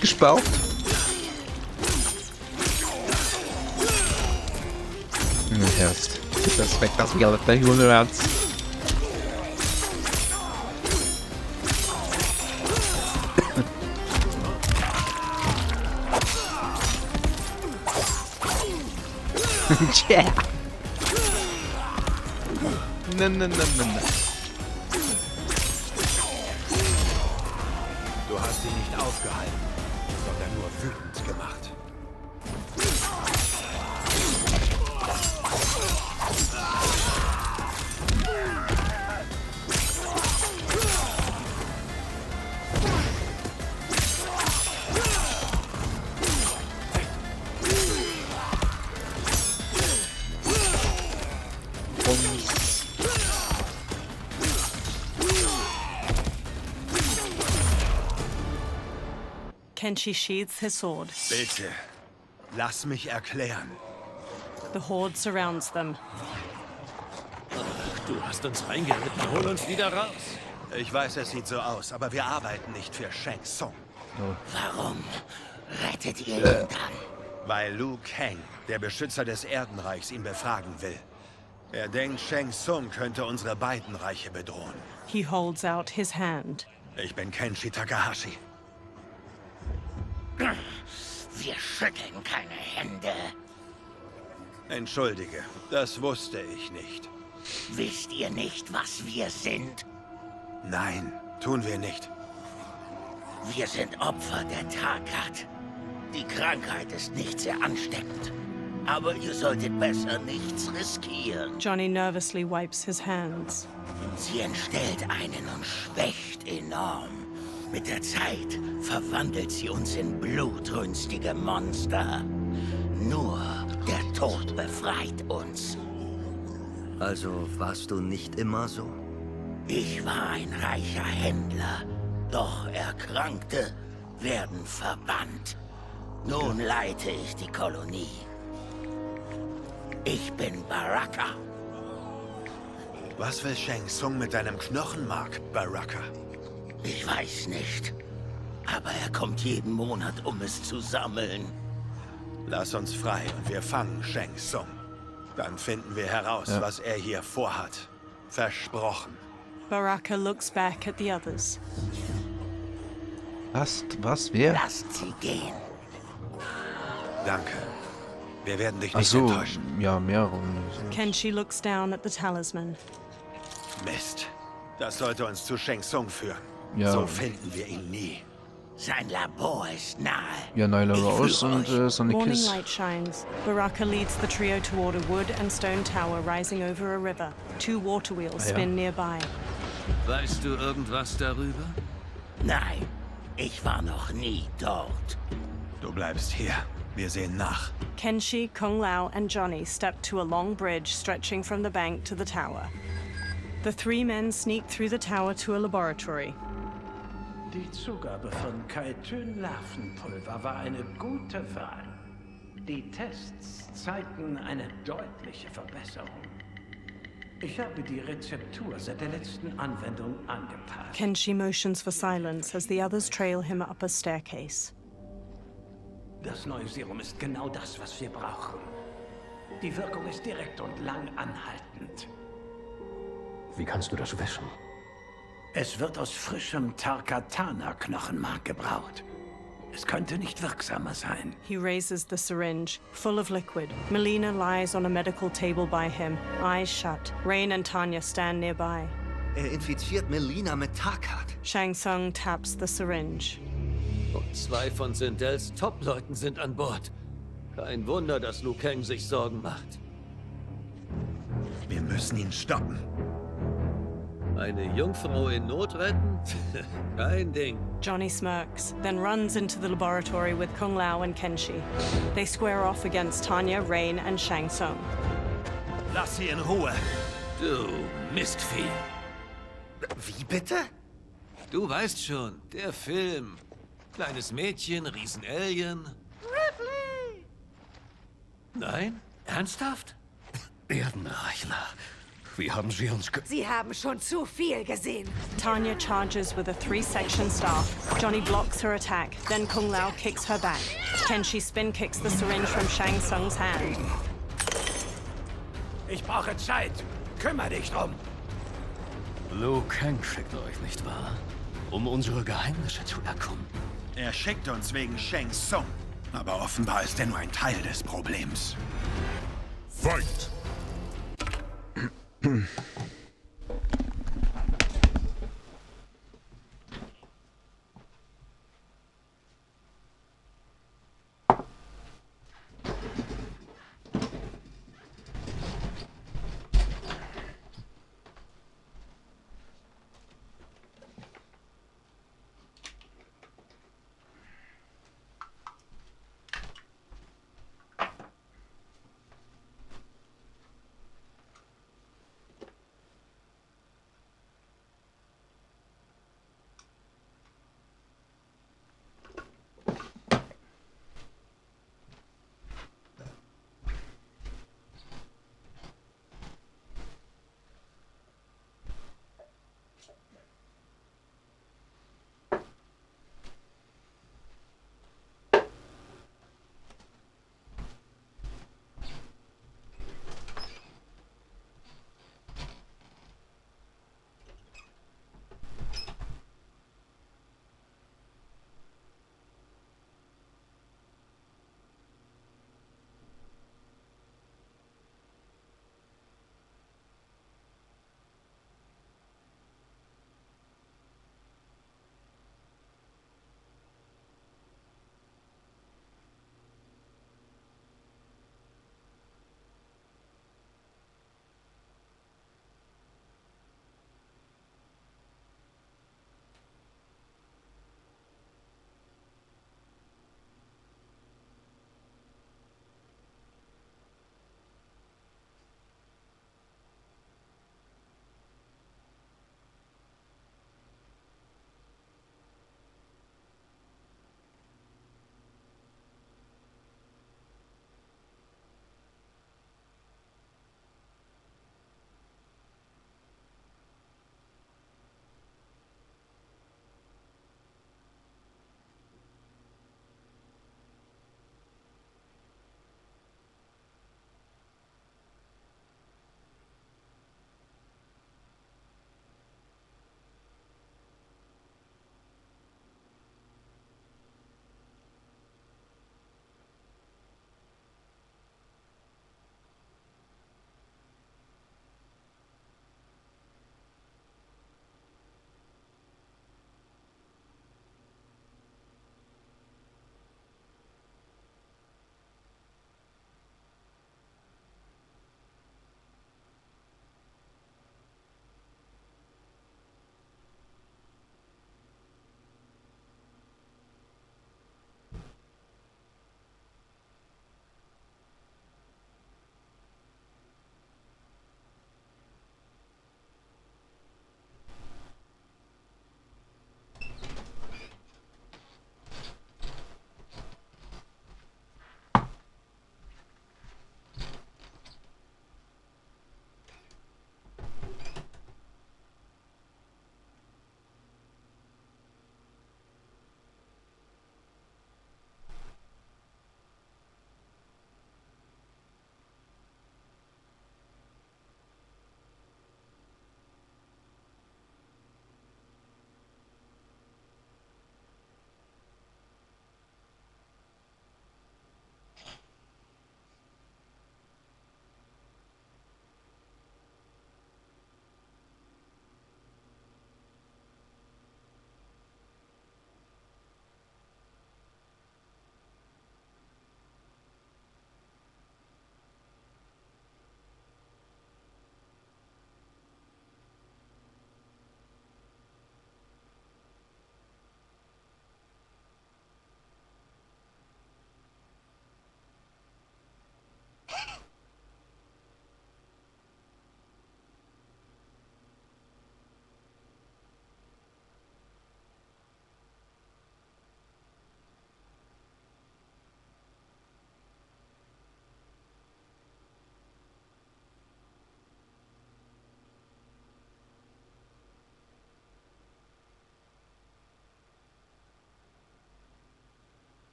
gesperrt. Erst. Das weg, das wieder gleich Herz. Tja. Na. Du hast ihn nicht aufgehalten, sondern nur wütend gemacht. Kenshi sheathes his sword. Bitte, lass mich erklären. The horde surrounds them. Du hast uns reingeritten, hol uns wieder raus. Ich weiß, es sieht so aus, aber wir arbeiten nicht für Shang Tsung. Warum rettet ihr ihn dann? Weil Liu Kang, der Beschützer des Erdenreichs, ihn befragen will. Er denkt, Shang Tsung könnte unsere beiden Reiche bedrohen. He holds out his hand. Ich bin Kenshi Takahashi. Wir schütteln keine Hände. Entschuldige, das wusste ich nicht. Wisst ihr nicht, was wir sind? Nein, tun wir nicht. Wir sind Opfer der Takat. Die Krankheit ist nicht sehr ansteckend. Aber ihr solltet besser nichts riskieren. Johnny nervously wipes his hands. Sie entstellt einen und schwächt enorm. Mit der Zeit verwandelt sie uns in blutrünstige Monster. Nur der Tod befreit uns. Also warst du nicht immer so? Ich war ein reicher Händler, doch Erkrankte werden verbannt. Nun leite ich die Kolonie. Ich bin Baraka. Was will Shang Tsung mit deinem Knochenmark, Baraka? Ich weiß nicht, aber er kommt jeden Monat, um es zu sammeln. Lass uns frei und wir fangen Shang Tsung. Dann finden wir heraus, was er hier vorhat. Versprochen. Baraka looks back at the others. Was? Wer? Lasst sie gehen. Danke. Wir werden dich Ach nicht so, enttäuschen. ja, mehrere. Kenshi looks down at the talisman. Mist. Das sollte uns zu Shang Tsung führen. Ja. So finden wir ihn nie. Sein Labor ist nahe. Ja, Nyla Ich Rose führe und euch. Sonic Morning Kiss. light shines. Baraka leads the trio toward a wood and stone tower rising over a river. Two water wheels spin nearby. Weißt du irgendwas darüber? Nein, ich war noch nie dort. Du bleibst hier. Wir sehen nach. Kenshi, Kung Lao, and Johnny step to a long bridge stretching from the bank to the tower. The three men sneak through the tower to a laboratory. Die Zugabe von Kaitön-Larvenpulver war eine gute Wahl. Die Tests zeigten eine deutliche Verbesserung. Ich habe die Rezeptur seit der letzten Anwendung angepasst. Kenshi motions for silence as the others trail him up a staircase. Das neue Serum ist genau das, was wir brauchen. Die Wirkung ist direkt und lang anhaltend. Wie kannst du das wissen? Es wird aus frischem Tarkatana-Knochenmark gebraut. Es könnte nicht wirksamer sein. He raises the syringe, full of liquid. Mileena lies on a medical table by him, eyes shut. Rain and Tanya stand nearby. Er infiziert Mileena mit Takat. Shang Tsung taps the syringe. Und 2 von Sindels Top-Leuten sind an Bord. Kein Wunder, dass Liu Kang sich Sorgen macht. Wir müssen ihn stoppen. Eine Jungfrau in Not retten? Kein Ding. Johnny smirks, then runs into the laboratory with Kung Lao and Kenshi. They square off against Tanya, Rain, and Shang Tsung. Lass sie in Ruhe. Du Mistvieh. Wie bitte? Du weißt schon, der Film. Kleines Mädchen, Riesen-Alien. Ripley! Nein? Ernsthaft? Erdenreichler. Wie haben Sie uns Sie haben schon zu viel gesehen. Tanya charges with a 3-section staff. Johnny blocks her attack, then Kung Lao kicks her back. Kenshi spin kicks the syringe from Shang Tsung's hand. Ich brauche Zeit. Kümmer dich drum. Liu Kang schickt euch, nicht wahr? Um unsere Geheimnisse zu erkunden. Er schickt uns wegen Shang Tsung. Aber offenbar ist er nur ein Teil des Problems. Fight!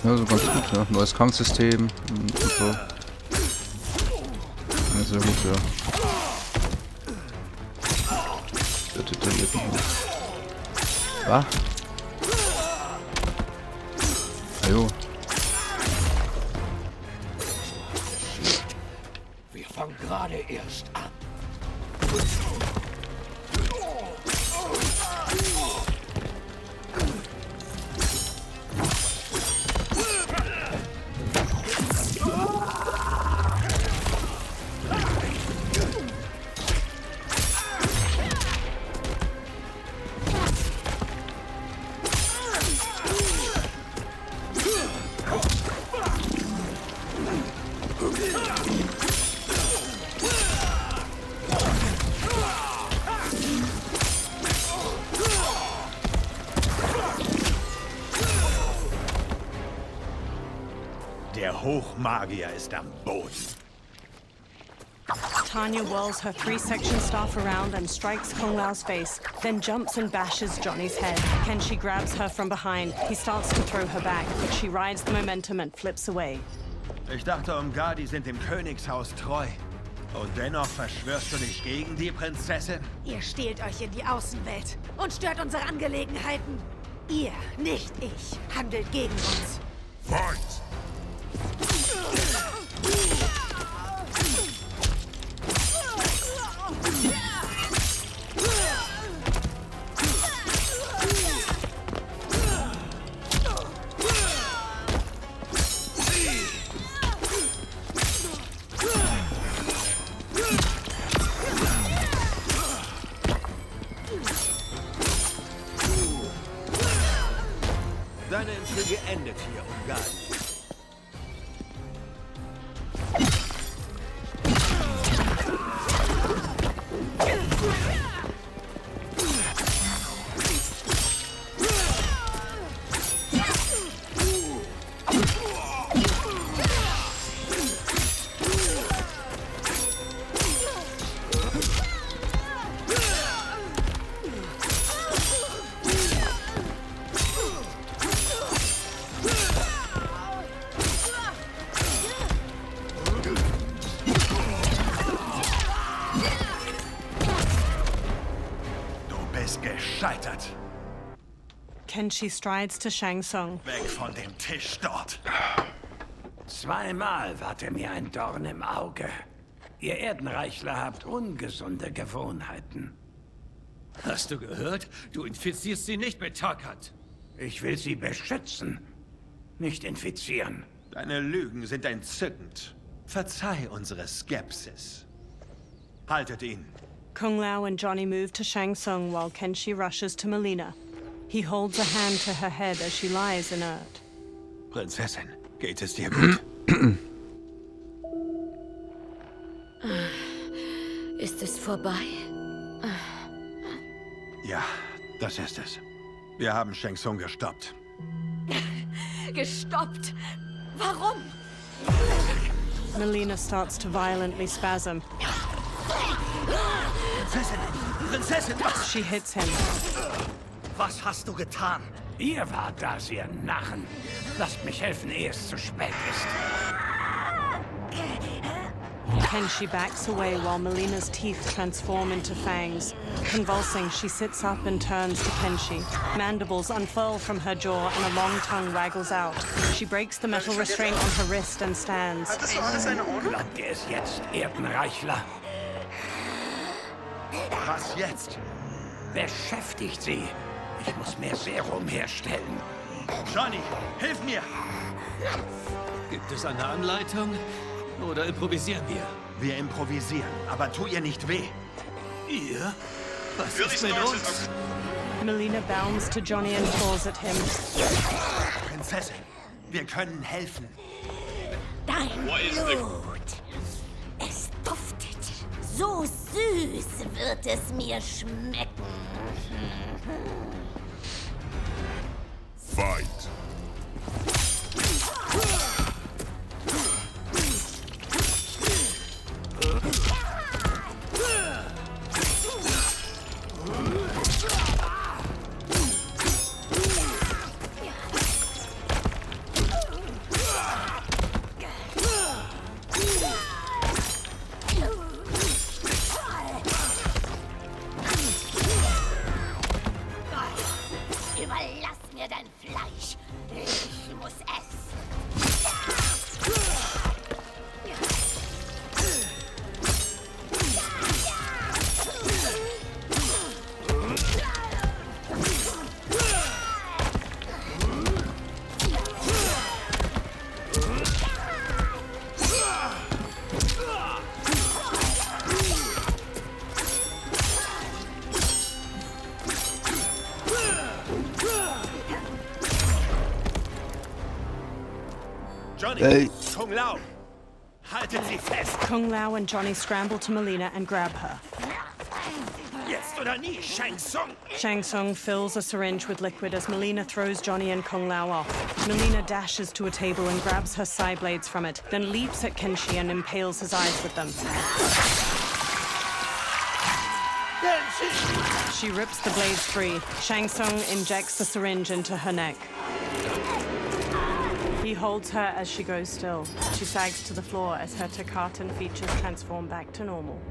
Ja, so ganz gut, ja. Neues Kampfsystem und so. Ja, sehr gut, ja. Der detailliert noch. Was? Ajo. Wir fangen gerade erst an. Der Hochmagier ist am Boden. Tanya whirls her three-section staff around and strikes Kung Lao's face, then jumps and bashes Johnny's head. Kenshi grabs her from behind. He starts to throw her back, but she rides the momentum and flips away. Ich dachte, Umgadi sind dem Königshaus treu. Und dennoch verschwörst du dich gegen die Prinzessin? Ihr stehlt euch in die Außenwelt und stört unsere Angelegenheiten. Ihr, nicht ich, handelt gegen uns. Fight! Deine Intrige endet hier, Umgadi. Gescheitert. Kenshi strides to Shang Tsung. Weg von dem Tisch dort. Zweimal wart ihr mir ein Dorn im Auge. Ihr Erdenreichler habt ungesunde Gewohnheiten. Hast du gehört? Du infizierst sie nicht mit Takat. Ich will sie beschützen, nicht infizieren. Deine Lügen sind entzückend. Verzeih unsere Skepsis. Haltet ihn. Kung Lao and Johnny move to Shang Tsung while Kenshi rushes to Mileena. He holds a hand to her head as she lies inert. Prinzessin, geht es dir gut? Ist es vorbei? Ja, das ist es. Wir haben Shang Tsung gestoppt. Gestoppt? Warum? Mileena starts to violently spasm. Prinzessin! Prinzessin, was? She hits him. Was hast du getan? Ihr wart das, ihr Narren. Lasst mich helfen, ehe es zu spät ist. Kenshi backs away while Mileena's teeth transform into fangs. Convulsing, she sits up and turns to Kenshi. Mandibles unfurl from her jaw and a long tongue waggles out. She breaks the metal restraint on her wrist and stands. Glaubt ihr es jetzt, Erdenreichler? Was jetzt? Beschäftigt sie. Ich muss mehr Serum herstellen. Johnny, hilf mir! Gibt es eine Anleitung? Oder improvisieren wir? Wir improvisieren, aber tu ihr nicht weh. Ihr? Was ist mit uns? Mileena bounds to Johnny and claws at him. Prinzessin, wir können helfen. Dein Blut. Es duftet. So süß wird es mir schmecken. Fight! Johnny! Kung Lao! Haltet sie fest! Kung Lao and Johnny scramble to Mileena and grab her. Jetzt oder nie, Shang Tsung! Shang Tsung fills a syringe with liquid as Mileena throws Johnny and Kung Lao off. Mileena dashes to a table and grabs her sai blades from it, then leaps at Kenshi and impales his eyes with them. She rips the blades free. Shang Tsung injects the syringe into her neck. He holds her as she goes still. She sags to the floor as her Takatan features transform back to normal.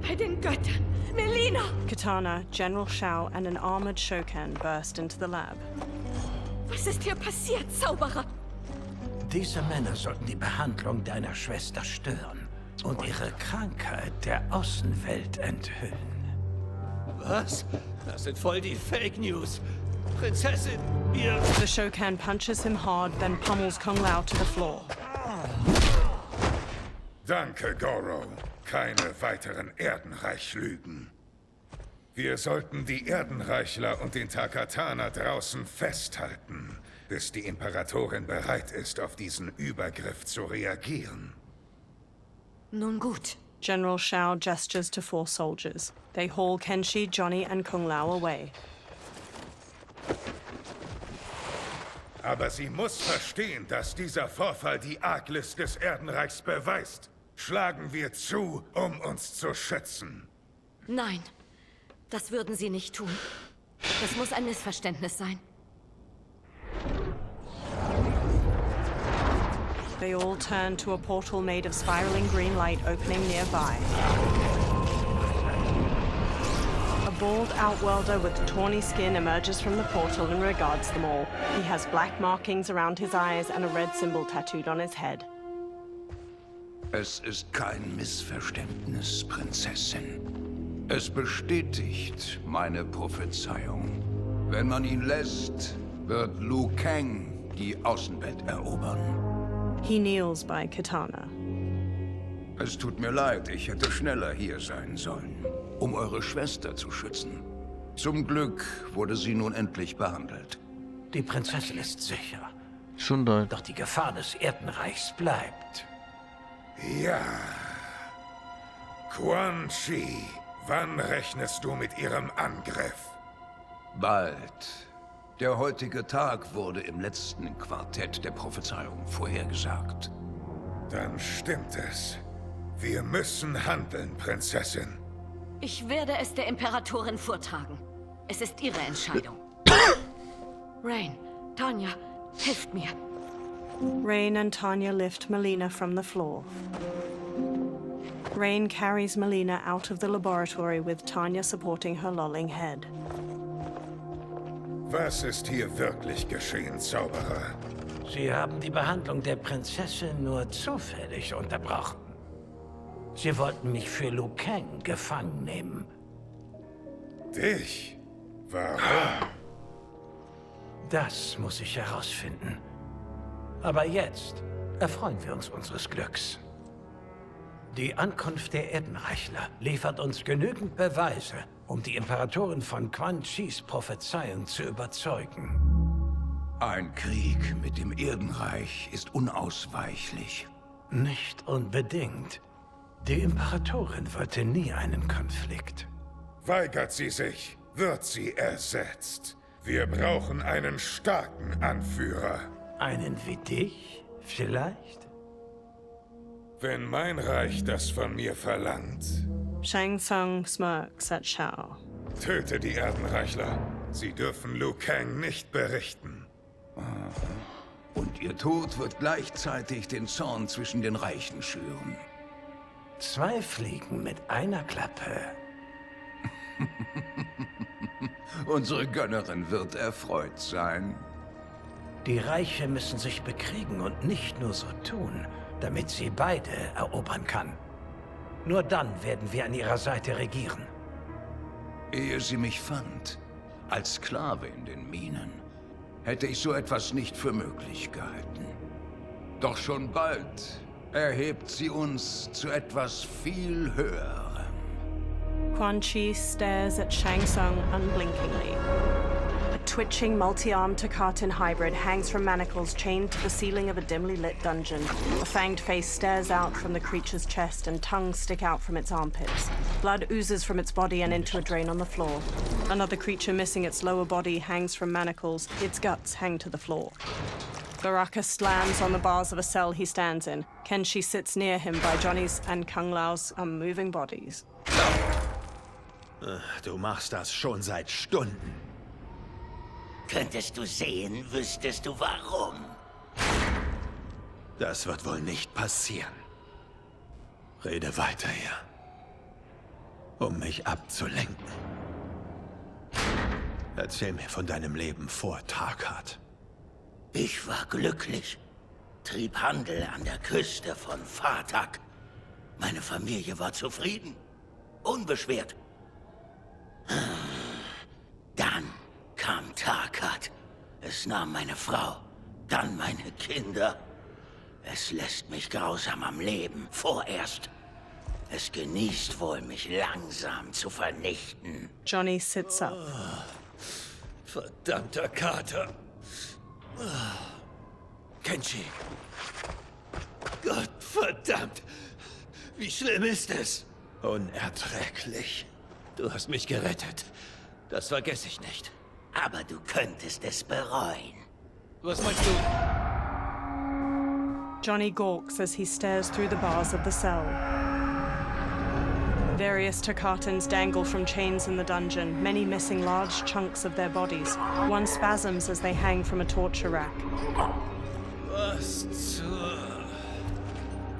Bei den Göttern! Mileena! Katana, General Shao, and an armored Shokan burst into the lab. Was ist hier passiert, Zauberer? Diese Männer sollten die Behandlung deiner Schwester stören und ihre Krankheit der Außenwelt enthüllen. Was? Das sind voll die Fake News. Prinzessin, ihr... The Shokan punches him hard, then pummels Kung Lao to the floor. Danke, Goro. Keine weiteren Erdenreich-Lügen. Wir sollten die Erdenreichler und den Takataner draußen festhalten, bis die Imperatorin bereit ist, auf diesen Übergriff zu reagieren. Nun gut. General Shao gestures to 4 soldiers. They haul Kenshi, Johnny, and Kung Lao away. Aber sie muss verstehen, dass dieser Vorfall die Arglist des Erdenreichs beweist. Schlagen wir zu, um uns zu schützen. Nein, das würden Sie nicht tun. Das muss ein Missverständnis sein. They all turn to a portal made of spiraling green light opening nearby. A bald outworlder with tawny skin emerges from the portal and regards them all. He has black markings around his eyes and a red symbol tattooed on his head. Es ist kein Missverständnis, Prinzessin. Es bestätigt meine Prophezeiung. Wenn man ihn lässt, wird Liu Kang die Außenwelt erobern. He kneels by Katana. Es tut mir leid, ich hätte schneller hier sein sollen, um eure Schwester zu schützen. Zum Glück wurde sie nun endlich behandelt. Die Prinzessin ist sicher. Gesundheit. Doch die Gefahr des Erdenreichs bleibt. Ja. Quan Chi, wann rechnest du mit ihrem Angriff? Bald. Der heutige Tag wurde im letzten Quartett der Prophezeiung vorhergesagt. Dann stimmt es. Wir müssen handeln, Prinzessin. Ich werde es der Imperatorin vortragen. Es ist ihre Entscheidung. Rain, Tanya, hilft mir. Rain and Tanya lift Mileena from the floor. Rain carries Mileena out of the laboratory with Tanya supporting her lolling head. Was ist hier wirklich geschehen, Zauberer? Sie haben die Behandlung der Prinzessin nur zufällig unterbrochen. Sie wollten mich für Liu Kang gefangen nehmen. Dich? Warum? Das muss ich herausfinden. Aber jetzt erfreuen wir uns unseres Glücks. Die Ankunft der Erdenreichler liefert uns genügend Beweise, um die Imperatorin von Quan Chis Prophezeiung zu überzeugen. Ein Krieg mit dem Erdenreich ist unausweichlich. Nicht unbedingt. Die Imperatorin wollte nie einen Konflikt. Weigert sie sich, wird sie ersetzt. Wir brauchen einen starken Anführer. Einen wie dich, vielleicht? Wenn mein Reich das von mir verlangt. Shang Tsung smirks at Shao. Töte die Erdenreichler. Sie dürfen Liu Kang nicht berichten. Und ihr Tod wird gleichzeitig den Zorn zwischen den Reichen schüren. 2 Fliegen mit einer Klappe. Unsere Gönnerin wird erfreut sein. Die Reiche müssen sich bekriegen und nicht nur so tun, damit sie beide erobern kann. Nur dann werden wir an ihrer Seite regieren. Ehe sie mich fand, als Sklave in den Minen, hätte ich so etwas nicht für möglich gehalten. Doch schon bald erhebt sie uns zu etwas viel Höherem. Quan Chi stares at Shang Tsung unblinkingly. twitching, multi-armed Takatin hybrid hangs from manacles chained to the ceiling of a dimly lit dungeon. A fanged face stares out from the creature's chest and tongues stick out from its armpits. Blood oozes from its body and into a drain on the floor. Another creature missing its lower body hangs from manacles. Its guts hang to the floor. Baraka slams on the bars of a cell he stands in. Kenshi sits near him by Johnny's and Kung Lao's unmoving bodies. Du machst das schon seit Stunden. Könntest du sehen, wüsstest du warum. Das wird wohl nicht passieren. Rede weiter hier. Um mich abzulenken. Erzähl mir von deinem Leben vor Tarkat. Ich war glücklich, trieb Handel an der Küste von Fatak. Meine Familie war zufrieden, unbeschwert. Dann kam Tarkat. Es nahm meine Frau, dann meine Kinder. Es lässt mich grausam am Leben, vorerst. Es genießt wohl, mich langsam zu vernichten. Johnny sits up. Verdammter Kater. Kenshi. Gott verdammt. Wie schlimm ist es? Unerträglich. Du hast mich gerettet. Das vergesse ich nicht. Aber du könntest es bereuen. Was meinst du? Johnny gawks as he stares through the bars of the cell. Various Takatans dangle from chains in the dungeon, many missing large chunks of their bodies. One spasms as they hang from a torture rack. Was zur...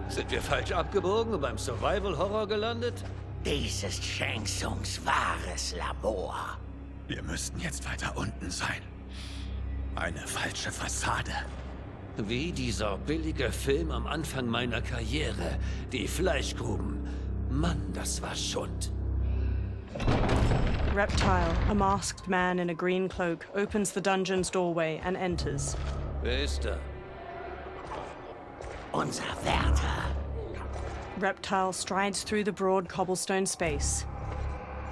Sind wir falsch abgebogen und beim Survival-Horror gelandet? Dies ist Shang Tsungs wahres Labor. Wir müssten jetzt weiter unten sein. Eine falsche Fassade. Wie dieser billige Film am Anfang meiner Karriere. Die Fleischgruben. Mann, das war Schund. Reptile, a masked man in a green cloak, opens the dungeon's doorway and enters. Wer ist da? Unser Wärter. Reptile strides through the broad cobblestone space.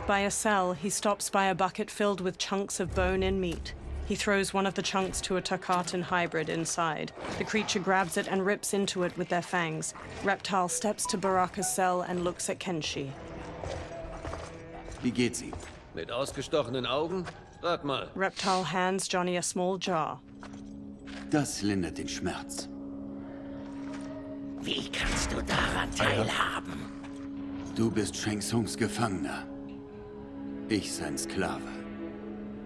By a cell, he stops by a bucket filled with chunks of bone and meat. He throws one of the chunks to a Takatan hybrid inside. The creature grabs it and rips into it with their fangs. Reptile steps to Baraka's cell and looks at Kenshi. Wie geht's ihm? Mit ausgestochenen Augen? Sag mal. Reptile hands Johnny a small jar. Das lindert den Schmerz. Wie kannst du daran teilhaben? Du bist Shang Tsungs Gefangener. Ich sein Sklave.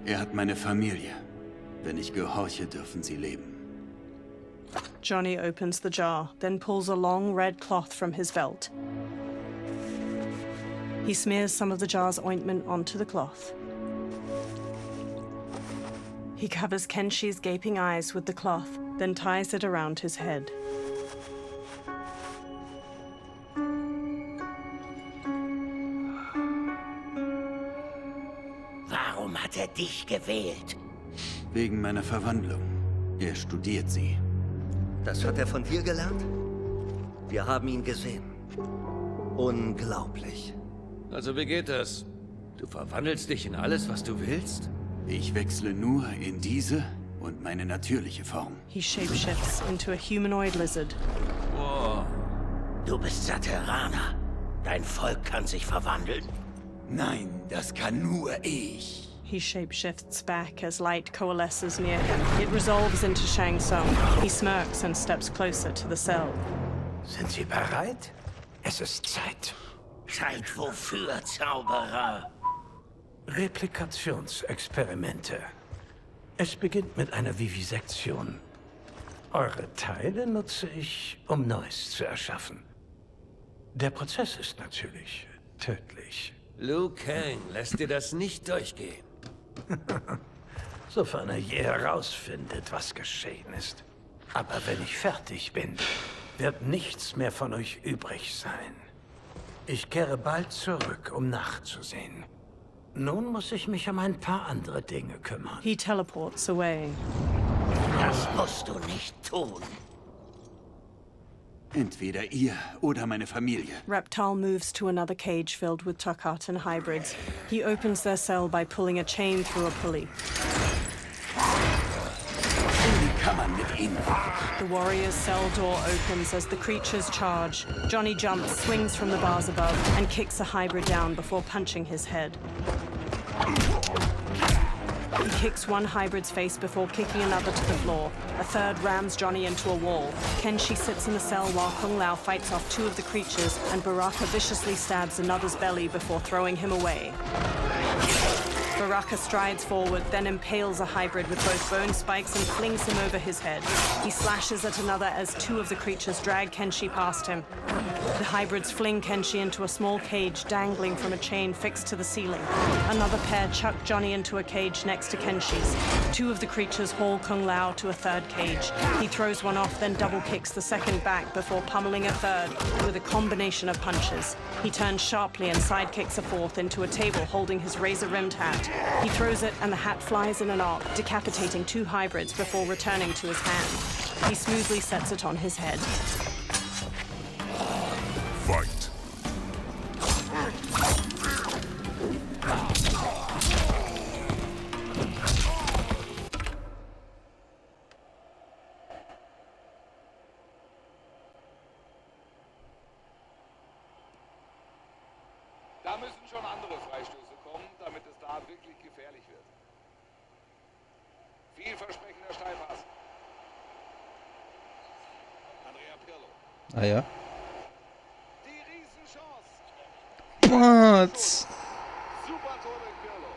Er hat meine Familie. Wenn ich gehorche, dürfen sie leben. Johnny opens the jar, then pulls a long red cloth from his belt. He smears some of the jar's ointment onto the cloth. He covers Kenshi's gaping eyes with the cloth, then ties it around his head. Warum hat er dich gewählt? Wegen meiner Verwandlung. Er studiert sie. Das hat er von dir gelernt? Wir haben ihn gesehen. Unglaublich. Also wie geht das? Du verwandelst dich in alles, was du willst? Ich wechsle nur in diese und meine natürliche Form. He shapeshifts into a humanoid lizard. Wow. Du bist Sateraner. Dein Volk kann sich verwandeln? Nein, das kann nur ich. He shapeshifts back as light coalesces near him. It resolves into Shang Tsung. He smirks and steps closer to the cell. Sind Sie bereit? Es ist Zeit. Zeit wofür, Zauberer? Replikationsexperimente. Es beginnt mit einer Vivisektion. Eure Teile nutze ich, um Neues zu erschaffen. Der Prozess ist natürlich tödlich. Liu Kang lässt dir das nicht durchgehen. Sofern er je herausfindet, was geschehen ist. Aber wenn ich fertig bin, wird nichts mehr von euch übrig sein. Ich kehre bald zurück, um nachzusehen. Nun muss ich mich um ein paar andere Dinge kümmern. He teleports away. Das musst du nicht tun. Entweder ihr oder meine Familie. Reptile moves to another cage filled with Takatan hybrids. He opens their cell by pulling a chain through a pulley. The warrior's cell door opens as the creatures charge. Johnny jumps, swings from the bars above, and kicks a hybrid down before punching his head. He kicks one hybrid's face before kicking another to the floor. A third rams Johnny into a wall. Kenshi sits in the cell while Kung Lao fights off two of the creatures, and Baraka viciously stabs another's belly before throwing him away. Baraka strides forward, then impales a hybrid with both bone spikes and flings him over his head. He slashes at another as two of the creatures drag Kenshi past him. The hybrids fling Kenshi into a small cage dangling from a chain fixed to the ceiling. Another pair chuck Johnny into a cage next to Kenshi's. Two of the creatures haul Kung Lao to a third cage. He throws one off, then double kicks the second back before pummeling a third with a combination of punches. He turns sharply and sidekicks a fourth into a table holding his razor-rimmed hat. He throws it and the hat flies in an arc, decapitating two hybrids before returning to his hand. He smoothly sets it on his head. Fight. Da müssen schon andere Freistöße kommen, damit es da wirklich gefährlich wird. Vielversprechender Steilpass. Andrea Pirlo. Ah ja. Die Riesenchance. What? Super Tor durch Pirlo.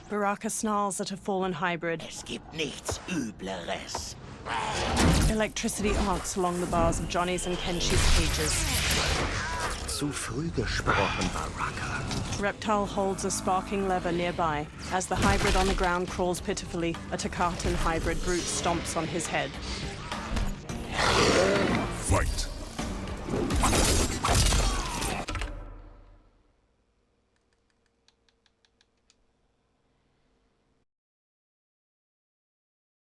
Baraka snarls at a fallen hybrid. Es gibt nichts Übleres. Electricity arcs along the bars of Johnny's and Kenshi's cages. Zu früh gesprochen, Baraka. Reptile holds a sparking lever nearby. As the hybrid on the ground crawls pitifully, a Takatan hybrid brute stomps on his head. Fight.